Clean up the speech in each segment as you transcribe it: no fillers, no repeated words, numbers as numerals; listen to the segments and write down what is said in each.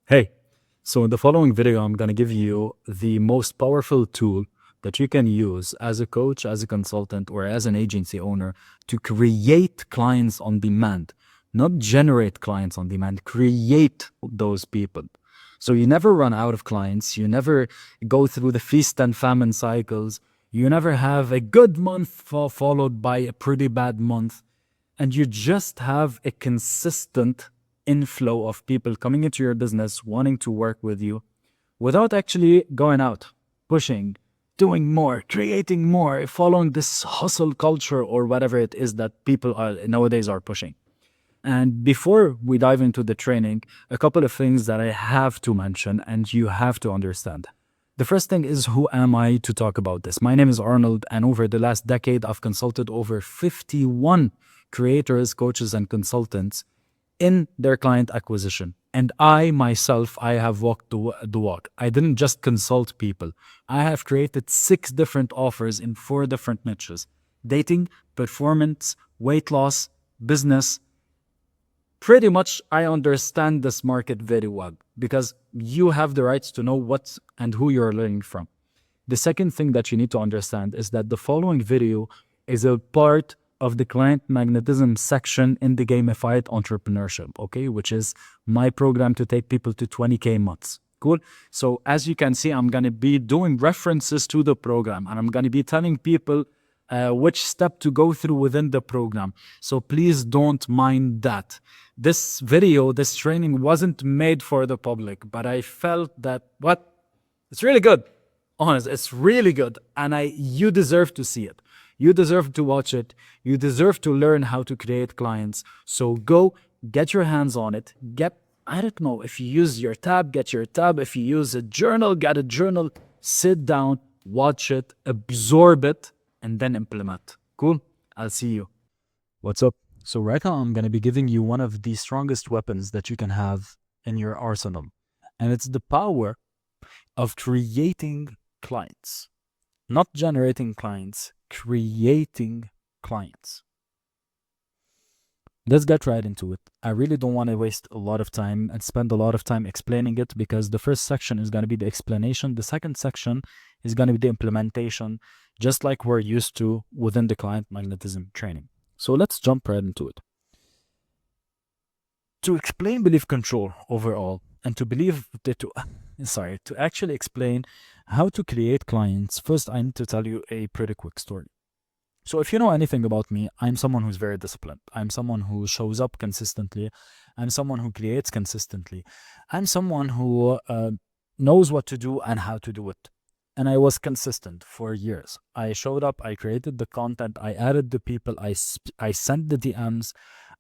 Hey, so in the following video, I'm going to give you the most powerful tool that you can use as a coach, as a consultant, or as an agency owner to create clients on demand, not generate clients on demand, create those people. So you never run out of clients. You never go through the feast and famine cycles. You never have a good month followed by a pretty bad month. And you just have a consistent inflow of people coming into your business, wanting to work with you without actually going out, pushing, doing more, creating more, following this hustle culture or whatever it is that people are nowadays are pushing. And before we dive into the training, a couple of things that I have to mention and you have to understand. The first thing is, who am I to talk about this? My name is Arnold, and over the last decade, I've consulted over 51 creators, coaches, and consultants in their client acquisition. And I myself, I have walked the walk. I didn't just consult people. I have created 6 different offers in 4 different niches: dating, performance, weight loss, business. Pretty much I understand this market very well because you have the rights to know what and who you're learning from. The second thing that you need to understand is that the following video is a part of the client magnetism section in the gamified entrepreneurship, okay, which is my program to take people to 20K months. Cool. So as you can see, I'm going to be doing references to the program, and I'm going to be telling people which step to go through within the program. So please don't mind that. This video, this training wasn't made for the public, but I felt that it's really good. Honest, it's really good. And you deserve to see it. You deserve to watch it. You deserve to learn how to create clients. So go get your hands on it. I don't know, if you use your tab, get your tab. If you use a journal, get a journal. Sit down, watch it, absorb it, and then implement. Cool? I'll see you. What's up? So right now I'm going to be giving you one of the strongest weapons that you can have in your arsenal. And it's the power of creating clients. Not generating clients, creating clients. Let's get right into it. I really don't want to waste a lot of time and spend a lot of time explaining it, because the first section is going to be the explanation. The second section is going to be the implementation, just like we're used to within the client magnetism training. So let's jump right into it. To explain belief control overall, and to actually explain how to create clients, first I need to tell you a pretty quick story. So if you know anything about me, I'm someone who's very disciplined. I'm someone who shows up consistently. I'm someone who creates consistently. I'm someone who knows what to do and how to do it. And I was consistent for years. I showed up, I created the content, I added the people, I sent the DMs.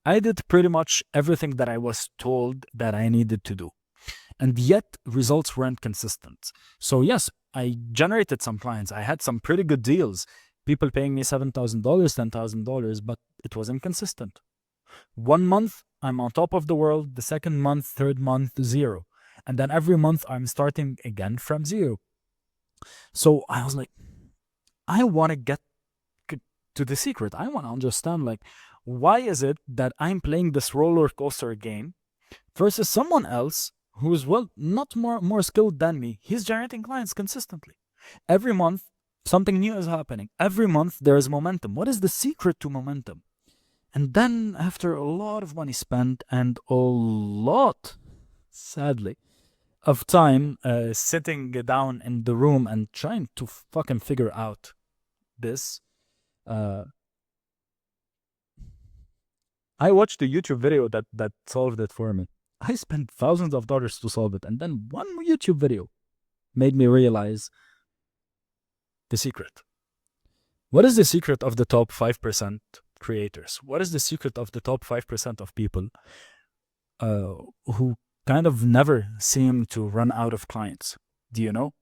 I did pretty much everything that I was told that I needed to do. And yet results weren't consistent. So yes, I generated some clients. I had some pretty good deals. People paying me $7,000, $10,000, but it wasn't consistent. 1 month, I'm on top of the world. The second month, third month, 0. And then every month, I'm starting again from 0. So I was like, I want to get to the secret. I want to understand, like, why is it that I'm playing this roller coaster game versus someone else who's, well, not more skilled than me. He's generating clients consistently. Every month, something new is happening. Every month, there is momentum. What is the secret to momentum? And then after a lot of money spent and a lot, sadly, of time sitting down in the room and trying to fucking figure out this, I watched a YouTube video that solved it for me. I spent thousands of dollars to solve it, and then one YouTube video made me realize the secret. What is the secret of the top 5% creators? What is the secret of the top 5% of people who kind of never seem to run out of clients? Do you know?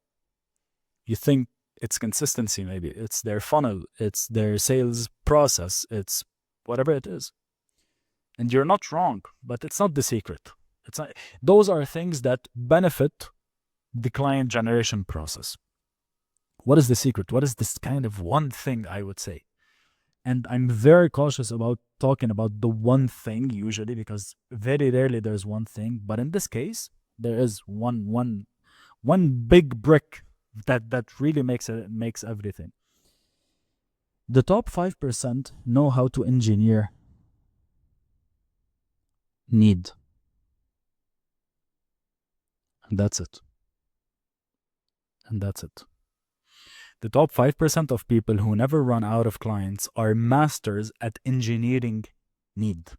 You think it's consistency, maybe. It's their funnel. It's their sales process. It's whatever it is. And you're not wrong, but it's not the secret. It's not, those are things that benefit the client generation process. What is the secret? What is this kind of one thing, I would say? And I'm very cautious about talking about the one thing usually, because very rarely there's one thing. But in this case, There is one big brick that really makes everything. The top 5% know how to engineer need. And that's it. And that's it. The top 5% of people who never run out of clients are masters at engineering need.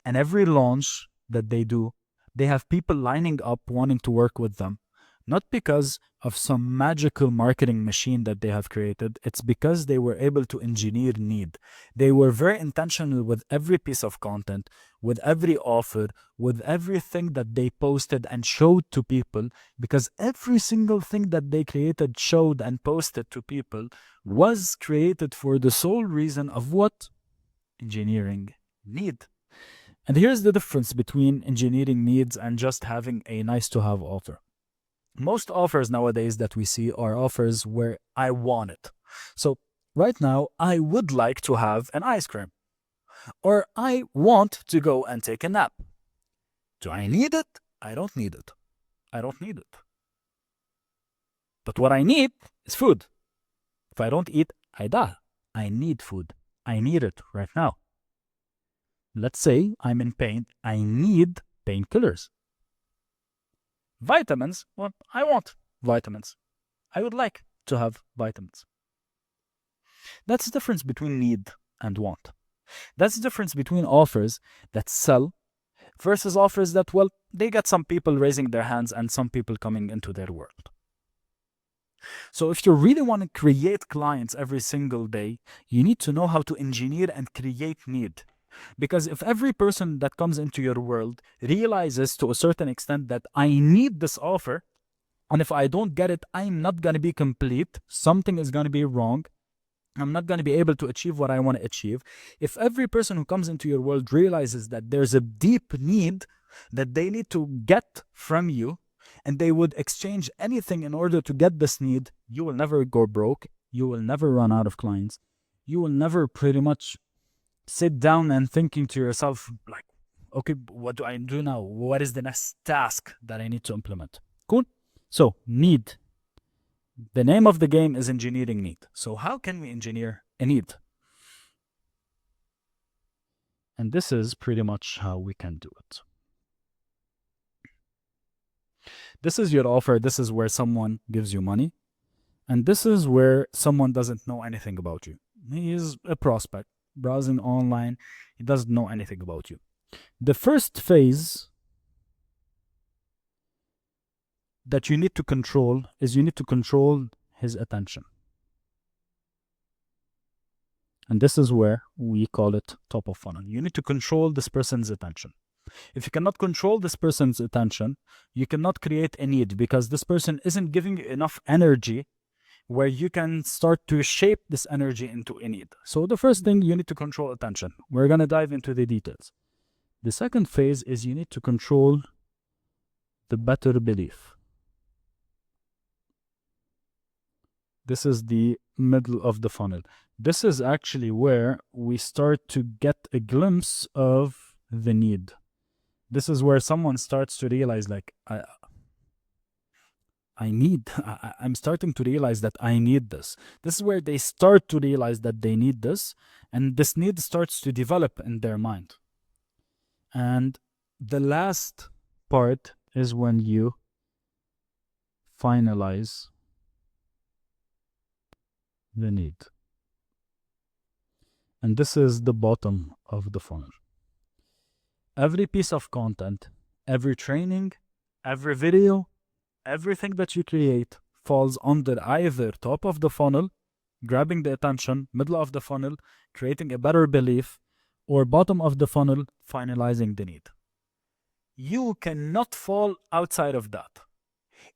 And every launch that they do, they have people lining up wanting to work with them. Not because of some magical marketing machine that they have created, it's because they were able to engineer need. They were very intentional with every piece of content, with every offer, with everything that they posted and showed to people, because every single thing that they created, showed, and posted to people was created for the sole reason of what? Engineering need. And here's the difference between engineering needs and just having a nice to have offer. Most offers nowadays that we see are offers where I want it. So right now, I would like to have an ice cream, or I want to go and take a nap. Do I need it? I don't need it. I don't need it. But what I need is food. If I don't eat, I die. I need food. I need it right now. Let's say I'm in pain. I need painkillers. Vitamins, well, I want vitamins. I would like to have vitamins. That's the difference between need and want. That's the difference between offers that sell versus offers that, well, they get some people raising their hands and some people coming into their world. So if you really want to create clients every single day, you need to know how to engineer and create need. Because if every person that comes into your world realizes to a certain extent that I need this offer, and if I don't get it, I'm not going to be complete, something is going to be wrong, I'm not going to be able to achieve what I want to achieve. If every person who comes into your world realizes that there's a deep need that they need to get from you, and they would exchange anything in order to get this need, you will never go broke, you will never run out of clients, you will never pretty much sit down and thinking to yourself, like, okay, what do I do now? What is the next task that I need to implement? Cool. So, need. The name of the game is engineering need. So, how can we engineer a need? And this is pretty much how we can do it. This is your offer. This is where someone gives you money. And this is where someone doesn't know anything about you. He is a prospect browsing online. He doesn't know anything about you. The first phase that you need to control is you need to control his attention. And this is where we call it top of funnel. You need to control this person's attention. If you cannot control this person's attention, you cannot create a need, because this person isn't giving you enough energy where you can start to shape this energy into a need. So the first thing, you need to control attention. We're going to dive into the details. The second phase is you need to control the better belief. This is the middle of the funnel. This is actually where we start to get a glimpse of the need. This is where someone starts to realize, like, I'm starting to realize that I need this. This is where they start to realize that they need this, and this need starts to develop in their mind. And the last part is when you finalize the need. And this is the bottom of the funnel. Every piece of content, every training, every video, everything that you create falls under either top of the funnel, grabbing the attention, middle of the funnel, creating a better belief, or bottom of the funnel, finalizing the need. You cannot fall outside of that.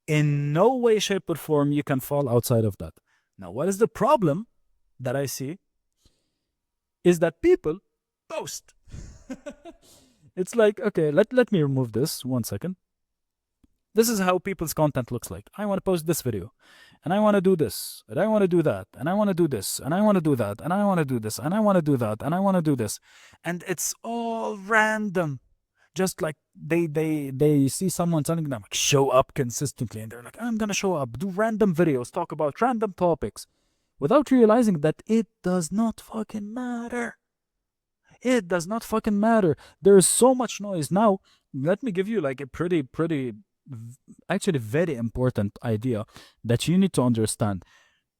In no way, shape, or form you can fall outside of that. Now, what is the problem that I see is that people post. It's like, okay, let me remove this 1 second. This is how people's content looks like. I want to post this video, and I want to do this, and I want to do that, and I want to do this, and I want to do that, and I want to do this, and I want to do that, and I want to do this. And it's all random. just like they see someone telling them like, show up consistently, and they're like, I'm gonna show up, do random videos, talk about random topics, without realizing that it does not fucking matter. It does not fucking matter. There is so much noise. Now, let me give you like a actually very important idea that you need to understand.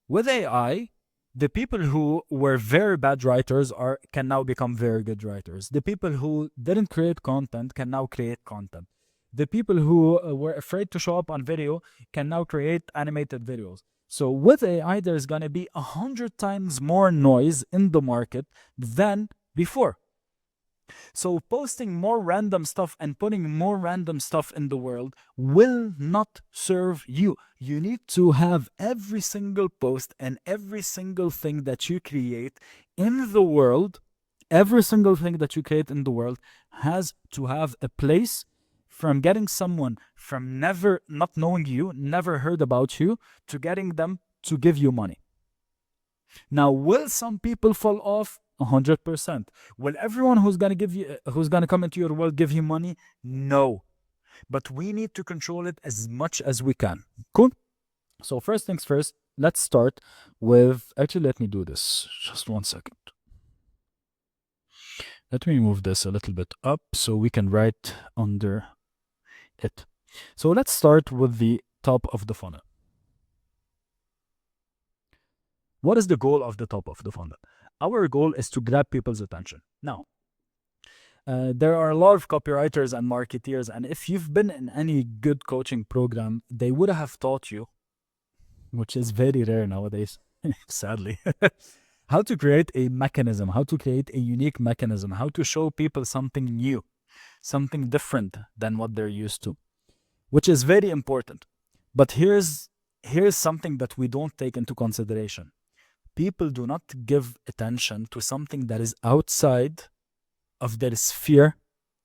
With AI, the people who were very bad writers can now become very good writers. The people who didn't create content can now create content. The people who were afraid to show up on video can now create animated videos. So with AI, there's gonna be 100 times more noise in the market than before. So posting more random stuff and putting more random stuff in the world will not serve you. You need to have every single post and every single thing that you create in the world, every single thing that you create in the world has to have a place, from getting someone from never not knowing you, never heard about you, to getting them to give you money. Now, will some people fall off? 100%. Will everyone who's gonna come into your world give you money? No. But we need to control it as much as we can. Cool? So first things first, let's start with, actually let me do this. Just 1 second. Let me move this a little bit up so we can write under it. So let's start with the top of the funnel. What is the goal of the top of the funnel? Our goal is to grab people's attention. Now, there are a lot of copywriters and marketeers, and if you've been in any good coaching program, they would have taught you, which is very rare nowadays, sadly, how to create a mechanism, how to create a unique mechanism, how to show people something new, something different than what they're used to, which is very important. But here's something that we don't take into consideration. People do not give attention to something that is outside of their sphere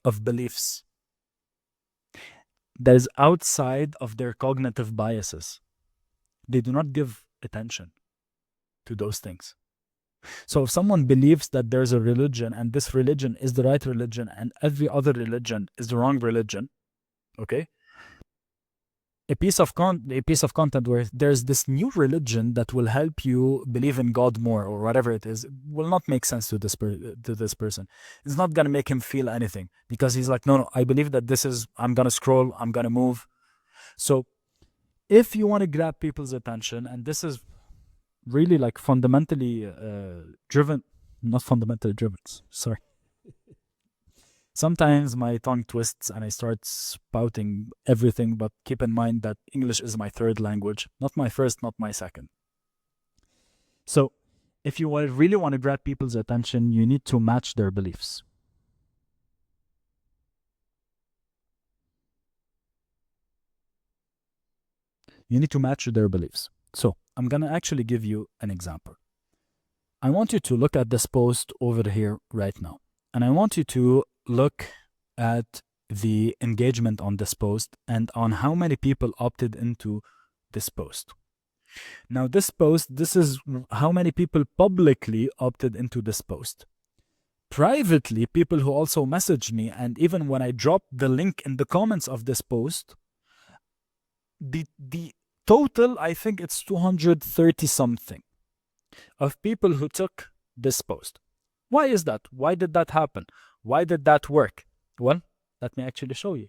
of beliefs, that is outside of their cognitive biases. They do not give attention to those things. So if someone believes that there's a religion and this religion is the right religion and every other religion is the wrong religion, okay? A piece of content where there's this new religion that will help you believe in God more or whatever it is will not make sense to this person. It's not gonna make him feel anything, because he's like, no, I believe that this is, I'm gonna scroll, I'm gonna move. So if you want to grab people's attention, and this is really like fundamentally driven, not fundamentally driven, sorry. Sometimes my tongue twists and I start spouting everything, but keep in mind that English is my third language, not my first, not my second. So if you really want to grab people's attention, you need to match their beliefs. You need to match their beliefs. So I'm going to actually give you an example. I want you to look at this post over here right now. And I want you to look at the engagement on this post and on how many people opted into this post. Now this post, this is how many people publicly opted into this post. Privately, people who also messaged me, and even when I dropped the link in the comments of this post, the total, I think it's 230 something of people who took this post. Why is that? Why did that happen? Why did that work? Well, let me actually show you.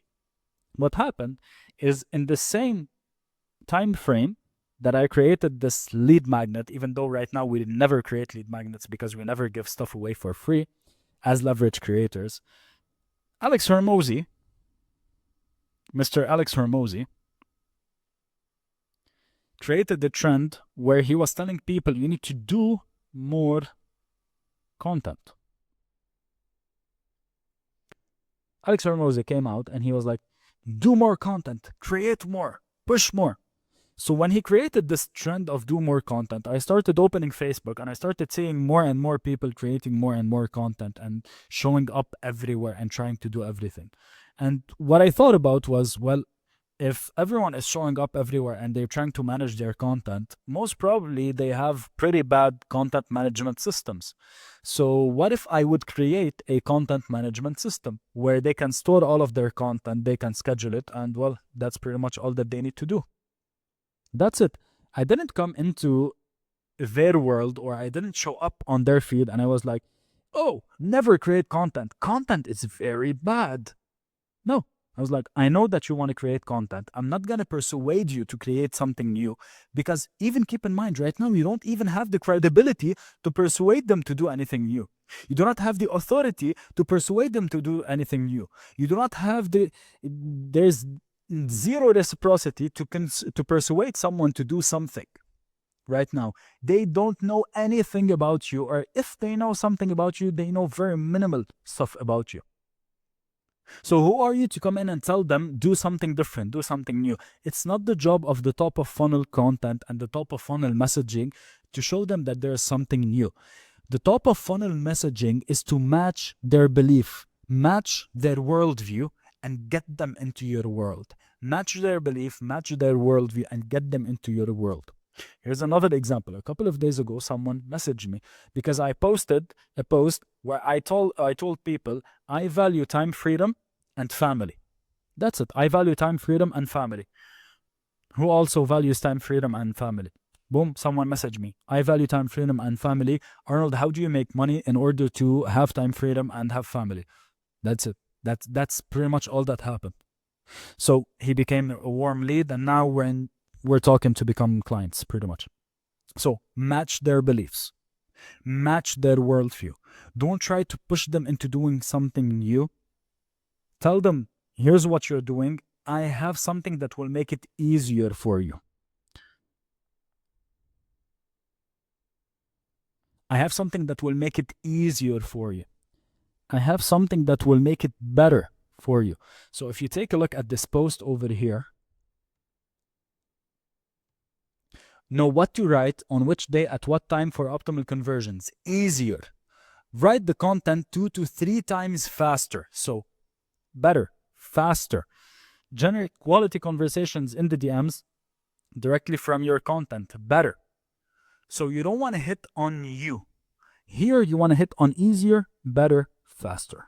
What happened is, in the same time frame that I created this lead magnet, even though right now we never create lead magnets because we never give stuff away for free as leverage creators, Mr. Alex Hormozy, created the trend where he was telling people you need to do more content. Alex Hormozy came out and he was like, do more content, create more, push more. So when he created this trend of do more content, I started opening Facebook and I started seeing more and more people creating more and more content and showing up everywhere and trying to do everything. And what I thought about was, well, if everyone is showing up everywhere and they're trying to manage their content, most probably they have pretty bad content management systems. So what if I would create a content management system where they can store all of their content, they can schedule it, and well, that's pretty much all that they need to do. That's it. I didn't come into their world, or I didn't show up on their feed and I was like, oh, never create content. Content is very bad. No. I was like, I know that you want to create content. I'm not going to persuade you to create something new, because even keep in mind right now, you don't even have the credibility to persuade them to do anything new. You do not have the authority to persuade them to do anything new. You do not have there's zero reciprocity to persuade someone to do something. Right now, they don't know anything about you, or if they know something about you, they know very minimal stuff about you. So who are you to come in and tell them, do something different, do something new? It's not the job of the top of funnel content and the top of funnel messaging to show them that there's something new. The top of funnel messaging is to match their belief, match their worldview, and get them into your world. Match their belief, match their worldview, and get them into your world. Here's another example. A couple of days ago, someone messaged me because I posted a post where I told people I value time, freedom, and family. That's it. I value time, freedom, and family. Who also values time, freedom, and family? Boom, someone messaged me. I value time, freedom, and family. Arnold, how do you make money in order to have time, freedom, and have family? That's it. That's pretty much all that happened. So he became a warm lead, and now we're talking to become clients, pretty much. So match their beliefs, match their worldview. Don't try to push them into doing something new. Tell them, here's what you're doing. I have something that will make it easier for you. I have something that will make it easier for you. I have something that will make it better for you. So if you take a look at this post over here, know what to write, on which day, at what time for optimal conversions. Easier. Write the content 2 to 3 times faster. So better, faster. Generate quality conversations in the DMs directly from your content. Better. So you don't want to hit on you. Here you want to hit on easier, better, faster.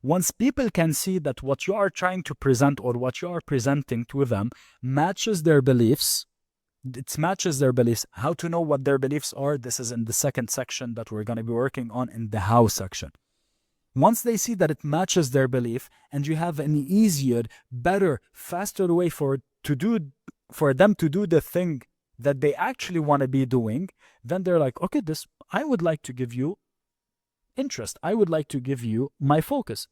Once people can see that what you are trying to present or what you are presenting to them matches their beliefs, it matches their beliefs. How to know what their beliefs are? This is in the second section that we're going to be working on, in the how section. Once they see that it matches their belief and you have an easier, better, faster way for them to do the thing that they actually want to be doing, then they're like, okay, I would like to give you interest. I would like to give you my focus.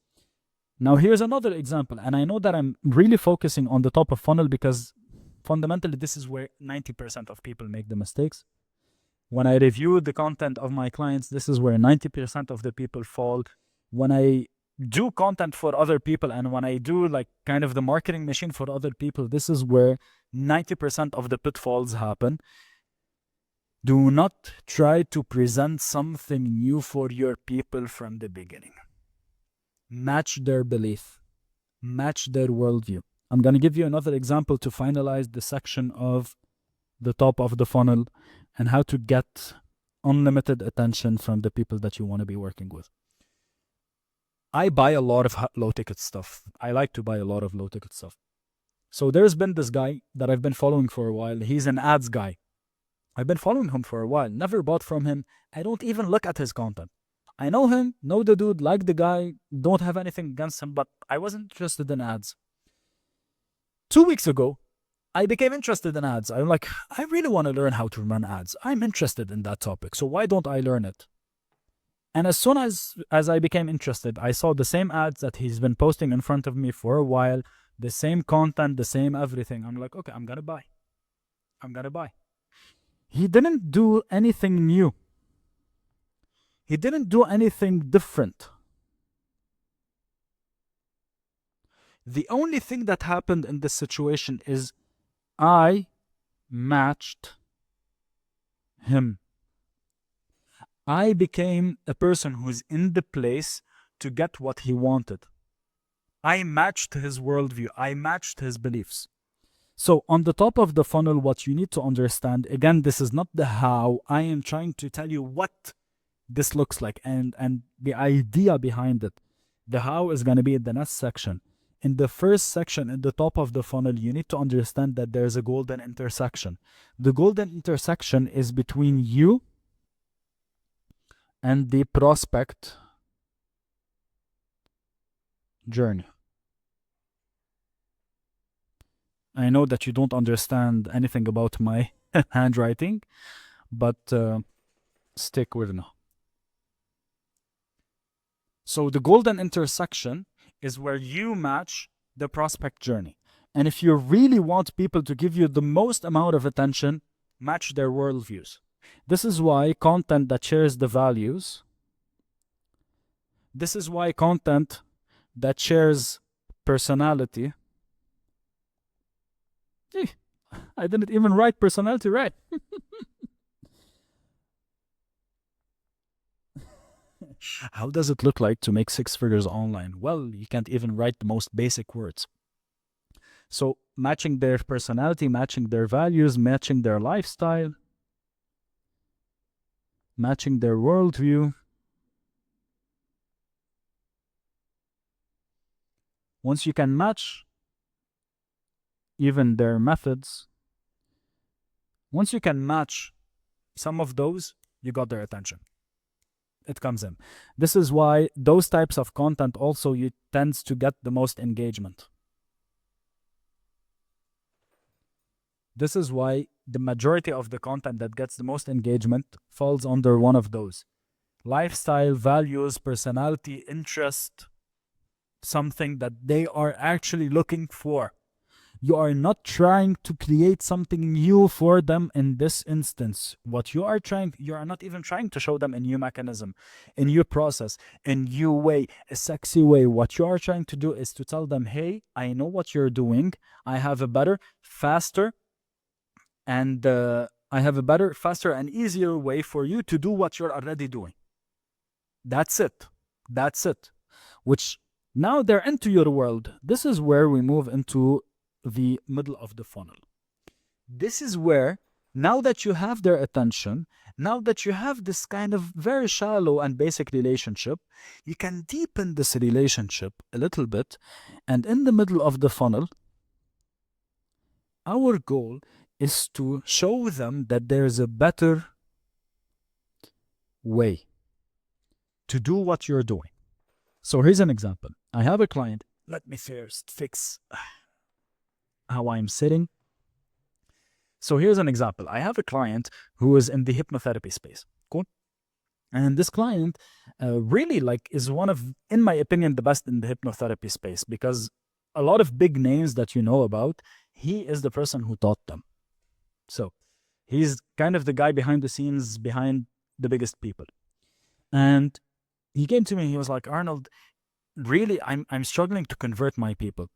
Now here's another example, and I know that I'm really focusing on the top of funnel because fundamentally this is where 90% of people make the mistakes. When I review the content of my clients, this is where 90% of the people fall. When I do content for other people and when I do like kind of the marketing machine for other people, this is where 90% of the pitfalls happen. Do not try to present something new for your people from the beginning. Match their belief, match their worldview. I'm going to give you another example to finalize the section of the top of the funnel and how to get unlimited attention from the people that you want to be working with. I buy a lot of low-ticket stuff. I like to buy a lot of low-ticket stuff. So there's been this guy that I've been following for a while. He's an ads guy. I've been following him for a while. Never bought from him. I don't even look at his content. I know him, know the dude, like the guy, don't have anything against him, but I wasn't interested in ads. 2 weeks ago, I became interested in ads. I'm like, I really want to learn how to run ads. I'm interested in that topic, so why don't I learn it? And as soon as I became interested, I saw the same ads that he's been posting in front of me for a while, the same content, the same everything. I'm like, okay, I'm going to buy. I'm going to buy. He didn't do anything new. He didn't do anything different. The only thing that happened in this situation is I matched him. I became a person who's in the place to get what he wanted. I matched his worldview. I matched his beliefs. So on the top of the funnel, what you need to understand, again, this is not the how. I am trying to tell you what this looks like and the idea behind it. The how is going to be in the next section. In the first section, in the top of the funnel, you need to understand that there's a golden intersection. The golden intersection is between you and the prospect journey. I know that you don't understand anything about my handwriting, but stick with me. So the golden intersection is where you match the prospect journey. And if you really want people to give you the most amount of attention, match their worldviews. This is why content that shares the values, this is why content that shares personality, I didn't even write personality right. How does it look like to make 6 figures online? Well, you can't even write the most basic words. So matching their personality, matching their values, matching their lifestyle, matching their worldview. Once you can match even their methods, once you can match some of those, you got their attention. It comes in. This is why those types of content also you tends to get the most engagement. This is why the majority of the content that gets the most engagement falls under one of those. Lifestyle, values, personality, interest, something that they are actually looking for. You are not trying to create something new for them in this instance. What you are not even trying to show them a new mechanism, a new process, a new way, a sexy way. What you are trying to do is to tell them, hey, I know what you're doing. I have a better, faster, and easier way for you to do what you're already doing. That's it. That's it. Which now they're into your world. This is where we move into the middle of the funnel. This is where, now that you have their attention, now that you have this kind of very shallow and basic relationship, you can deepen this relationship a little bit. And in the middle of the funnel, our goal is to show them that there's a better way to do what you're doing. So here's an example. I have a client. Let me first fix how I'm sitting. So here's an example. I have a client who is in the hypnotherapy space. Cool. And this client really is one of, in my opinion, the best in the hypnotherapy space, because a lot of big names that you know about, he is the person who taught them. So he's kind of the guy behind the scenes, behind the biggest people. And he came to me, he was like, Arnold, really, I'm struggling to convert my people.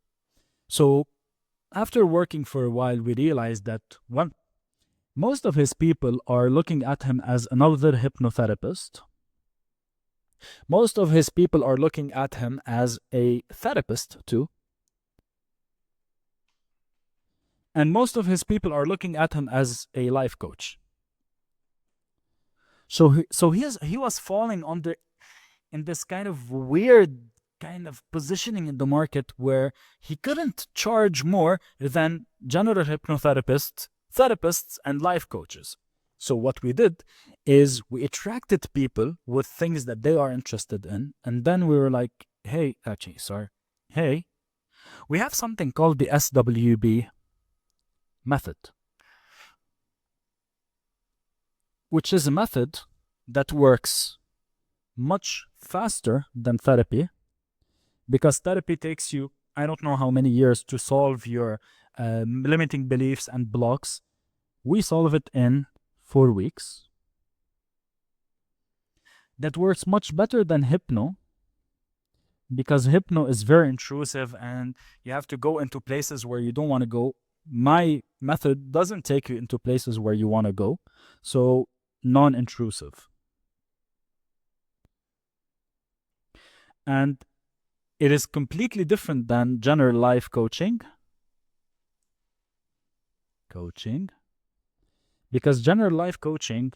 So after working for a while, we realized that, well, most of his people are looking at him as another hypnotherapist. Most of his people are looking at him as a therapist too. And most of his people are looking at him as a life coach. So he was falling under in this kind of weird kind of positioning in the market where he couldn't charge more than general hypnotherapists, therapists, and life coaches. So what we did is we attracted people with things that they are interested in, and then we were like, hey, we have something called the SWB method, which is a method that works much faster than therapy, because therapy takes you, I don't know how many years to solve your limiting beliefs and blocks. We solve it in 4 weeks. That works much better than hypno, because hypno is very intrusive and you have to go into places where you don't want to go. My method doesn't take you into places where you want to go, so non-intrusive. And It is completely different than general life coaching. Because general life coaching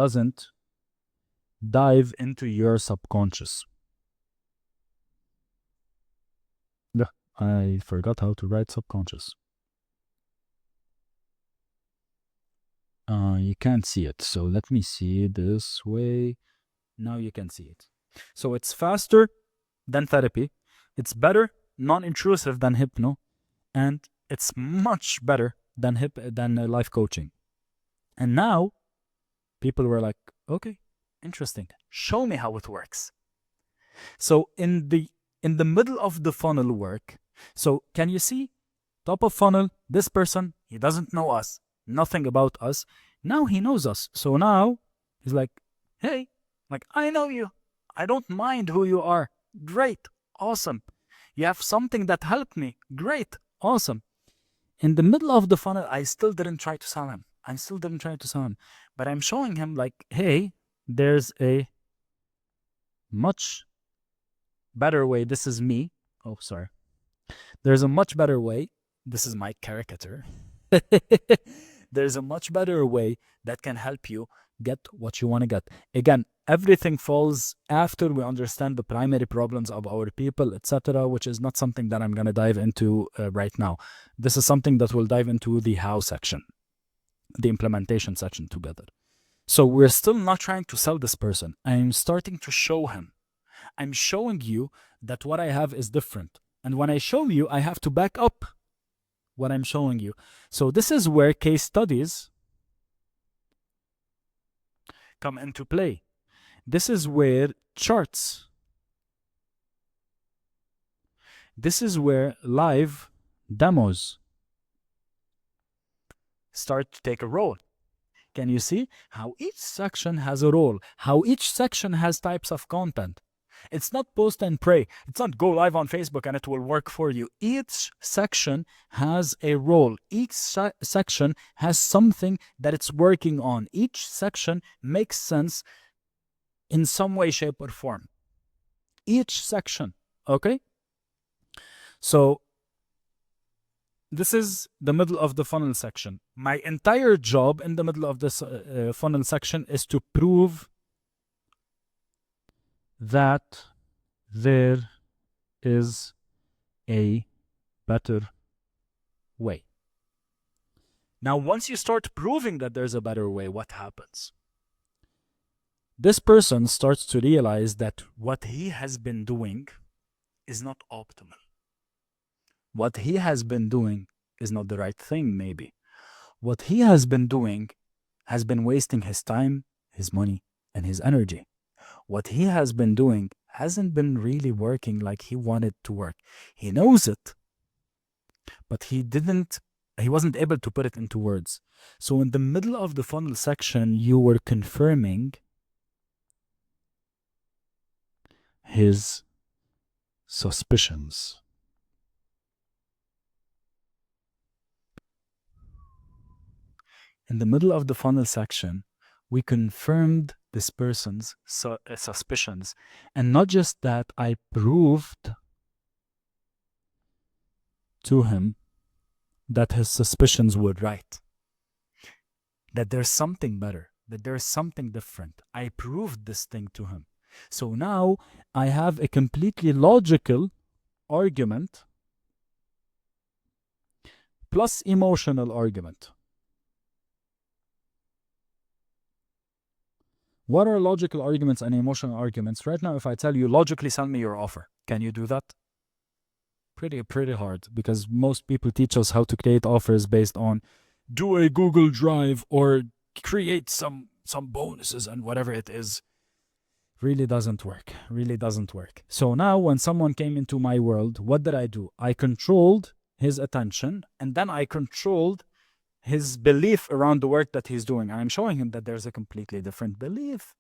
doesn't dive into your subconscious. I forgot how to write subconscious. You can't see it, so let me see this way. Now you can see it. So it's faster than therapy. It's better, non-intrusive than hypno, and it's much better than life coaching. And now people were like, okay, interesting. Show me how it works. So in the middle of the funnel work, so can you see top of funnel, this person, he doesn't know us, nothing about us. Now he knows us. So now he's like, hey, like, I know you. I don't mind who you are. Great. Awesome. You have something that helped me. Great. Awesome. In the middle of the funnel, I still didn't try to sell him. But I'm showing him like, hey, there's a much better way. This is me. Oh, sorry. There's a much better way. This is my caricature. There's a much better way that can help you get what you want to get. Again, everything falls after we understand the primary problems of our people, etc., which is not something that I'm going to dive into right now. This is something that we'll dive into the how section, the implementation section together. So we're still not trying to sell this person. I'm starting to show him. I'm showing you that what I have is different. And when I show you, I have to back up what I'm showing you. So this is where case studies come into play. This is where charts. This is where live demos start to take a role. Can you see how each section has a role? How each section has types of content? It's not post and pray. It's not go live on Facebook and it will work for you. Each section has a role. Each section has something that it's working on. Each section makes sense in some way, shape, or form. Each section, okay? So this is the middle of the funnel section. My entire job in the middle of this funnel section is to prove that there is a better way. Now, once you start proving that there's a better way, what happens? This person starts to realize that what he has been doing is not optimal. What he has been doing is not the right thing, maybe. What he has been doing has been wasting his time, his money, and his energy. What he has been doing hasn't been really working like he wanted to work. He knows it, but he wasn't able to put it into words. So in the middle of the funnel section, you were confirming his suspicions. In the middle of the funnel section, we confirmed this person's suspicions. And not just that, I proved to him that his suspicions were right. That there's something better, that there's something different. I proved this thing to him. So now I have a completely logical argument plus emotional argument. What are logical arguments and emotional arguments? Right now, if I tell you, logically sell me your offer, can you do that? Pretty hard, because most people teach us how to create offers based on do a Google Drive or create some bonuses and whatever it is. Really doesn't work. So now when someone came into my world, what did I do? I controlled his attention, and then I controlled his belief around the work that he's doing. I'm showing him that there's a completely different belief.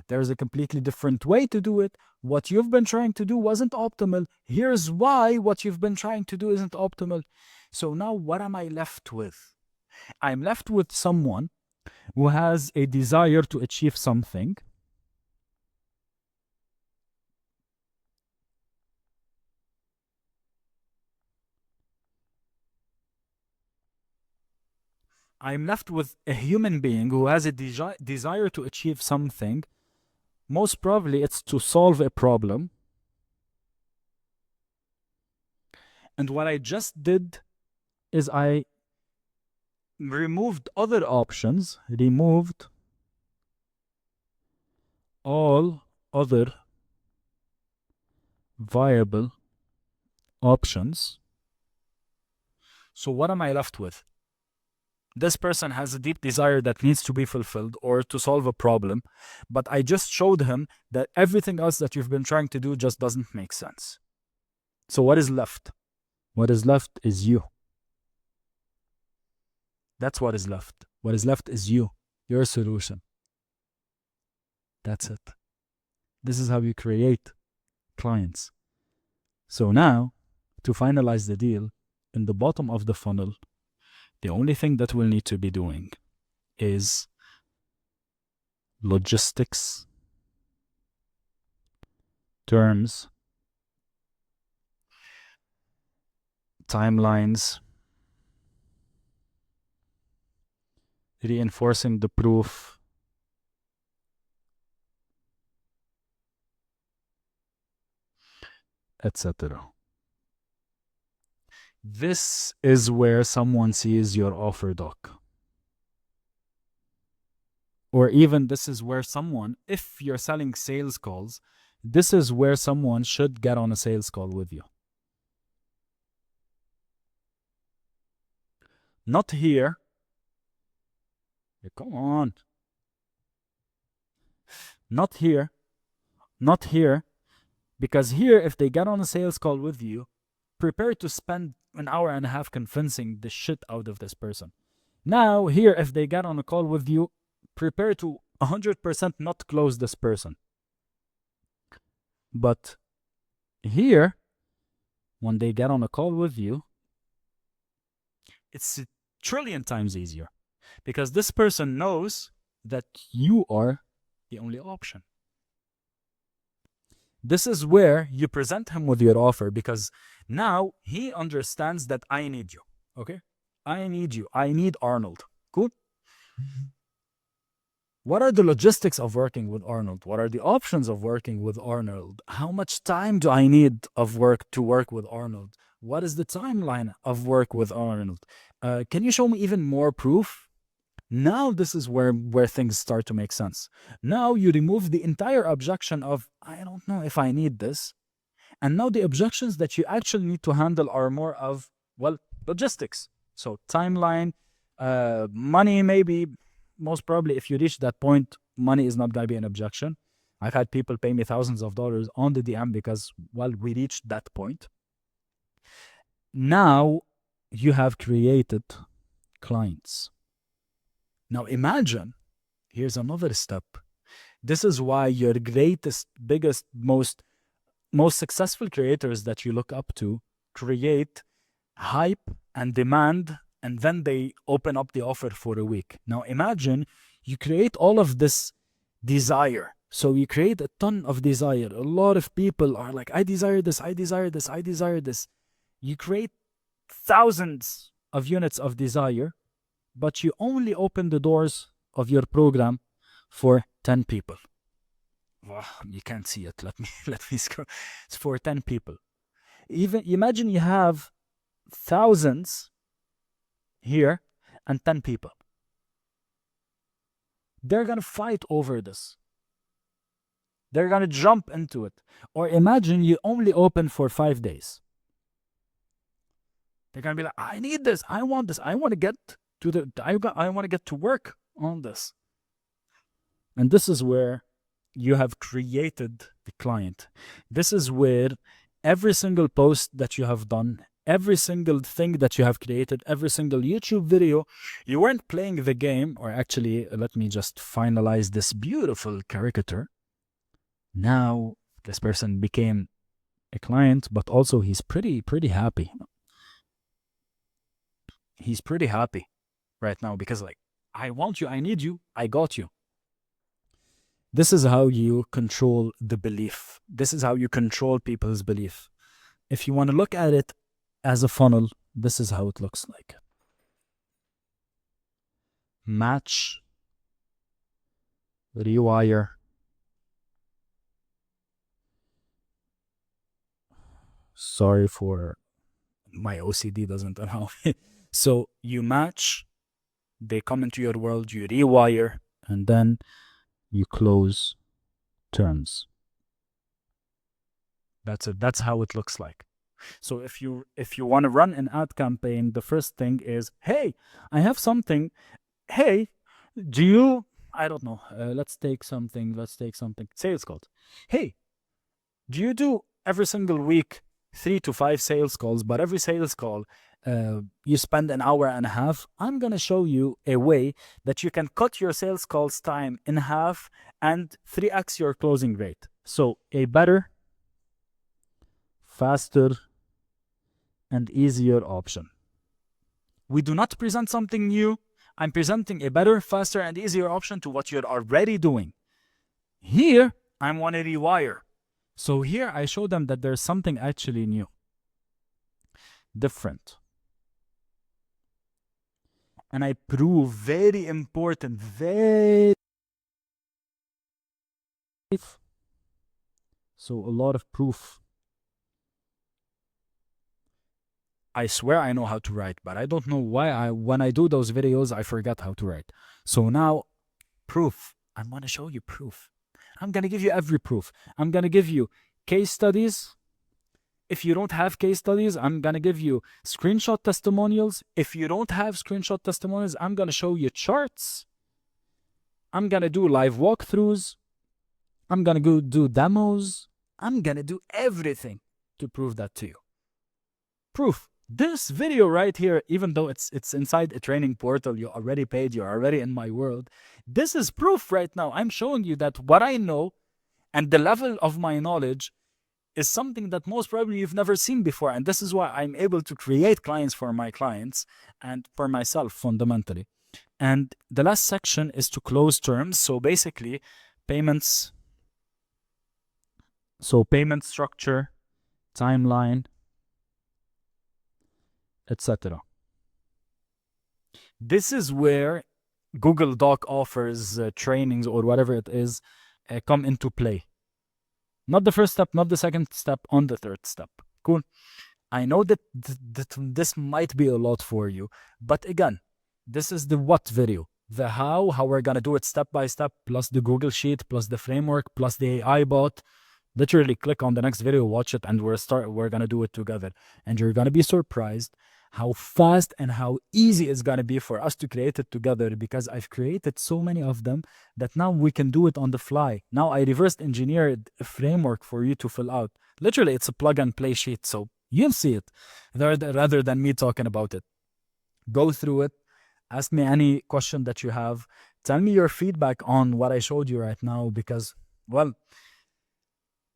There's a completely different way to do it. What you've been trying to do wasn't optimal. Here's why what you've been trying to do isn't optimal. So now what am I left with? I'm left with someone who has a desire to achieve something. I'm left with a human being who has a desire to achieve something. Most probably it's to solve a problem. And what I just did is I removed other options, removed all other viable options. So what am I left with? This person has a deep desire that needs to be fulfilled or to solve a problem, but I just showed him that everything else that you've been trying to do just doesn't make sense. So what is left? What is left is you. That's what is left. What is left is you, your solution. That's it. This is how you create clients. So now, to finalize the deal, in the bottom of the funnel, the only thing that we'll need to be doing is logistics, terms, timelines, reinforcing the proof, etc. This is where someone sees your offer doc. Or even this is where someone, if you're selling sales calls, this is where someone should get on a sales call with you. Not here. Come on. Not here. Not here. Because here, if they get on a sales call with you, prepare to spend an hour and a half convincing the shit out of this person. Now, here, if they get on a call with you, prepare to 100% not close this person. But here, when they get on a call with you, it's a trillion times easier. Because this person knows that you are the only option. This is where you present him with your offer, because now he understands that I need you. Okay? I need you. I need Arnold. Cool? What are the logistics of working with Arnold? What are the options of working with Arnold? How much time do I need of work to work with Arnold? What is the timeline of work with Arnold? Can you show me even more proof? Now this is where things start to make sense. Now you remove the entire objection of, I don't know if I need this. And now the objections that you actually need to handle are more of, well, logistics. So timeline, money maybe. Most probably if you reach that point, money is not going to be an objection. I've had people pay me thousands of dollars on the DM because, well, we reached that point. Now you have created clients. Now imagine, here's another step. This is why your greatest, biggest, most successful creators that you look up to create hype and demand, and then they open up the offer for a week. Now imagine you create all of this desire. So you create a ton of desire. A lot of people are like, I desire this, I desire this, I desire this. You create thousands of units of desire, but you only open the doors of your program for 10 people. Wow, you can't see it. Let me scroll. It's for 10 people. Even imagine you have thousands here and 10 people. They're going to fight over this. They're going to jump into it. Or imagine you only open for 5 days. They're going to be like, I need this. I want this. I want to get to work on this. And this is where you have created the client. This is where every single post that you have done, every single thing that you have created, every single YouTube video, you weren't playing the game. Or actually, let me just finalize this beautiful caricature. Now this person became a client, but also he's pretty happy. He's pretty happy right now because, like, I want you, I need you, I got you. This is how you control the belief. This is how you control people's belief. If you want to look at it as a funnel, this is how it looks like. match, rewire. Sorry for my OCD doesn't allow me. So you match, they come into your world, you rewire, and then you close terms. That's it. That's how it looks like. So if you want to run an ad campaign, the first thing is, hey, I have something. Hey, do you? I don't know. Let's take something. Sales calls. Hey, do you do every single week 3 to 5 sales calls? But every sales call, you spend an hour and a half. I'm gonna show you a way that you can cut your sales calls time in half and 3x your closing rate. So a better, faster, and easier option. We do not present something new. I'm presenting a better, faster, and easier option to what you're already doing. Here, I want to rewire. So here I show them that there's something actually new, different. And I prove very important, so a lot of proof. I swear I know how to write, but I don't know why when I do those videos, I forget how to write. So now, proof. I want to show you proof. I'm going to give you every proof. I'm going to give you case studies. If you don't have case studies, I'm going to give you screenshot testimonials. If you don't have screenshot testimonials, I'm going to show you charts. I'm going to do live walkthroughs. I'm going to go do demos. I'm going to do everything to prove that to you. Proof. This video right here, even though it's inside a training portal, you already paid, you're already in my world. This is proof right now. I'm showing you that what I know and the level of my knowledge is something that most probably you've never seen before. And this is why I'm able to create clients for my clients and for myself fundamentally. And the last section is to close terms. So basically payments. So payment structure, timeline, etc. This is where Google Doc offers trainings or whatever it is come into play. Not the first step, not the second step, on the third step. Cool. I know that this might be a lot for you, but again, this is the what video. The how we're gonna do it step by step, plus the Google Sheet, plus the framework, plus the AI bot. Literally click on the next video, watch it, and we're gonna do it together. And you're gonna be surprised how fast and how easy it's gonna be for us to create it together, because I've created so many of them that now we can do it on the fly. Now I reversed engineered a framework for you to fill out. Literally, it's a plug and play sheet, so you'll see it rather than me talking about it. Go through it. Ask me any question that you have. Tell me your feedback on what I showed you right now, because, well,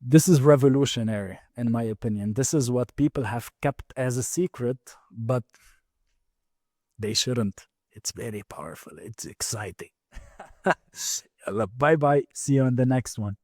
this is revolutionary, in my opinion. This is what people have kept as a secret, but they shouldn't. It's very powerful. It's exciting. Bye-bye. See you on the next one.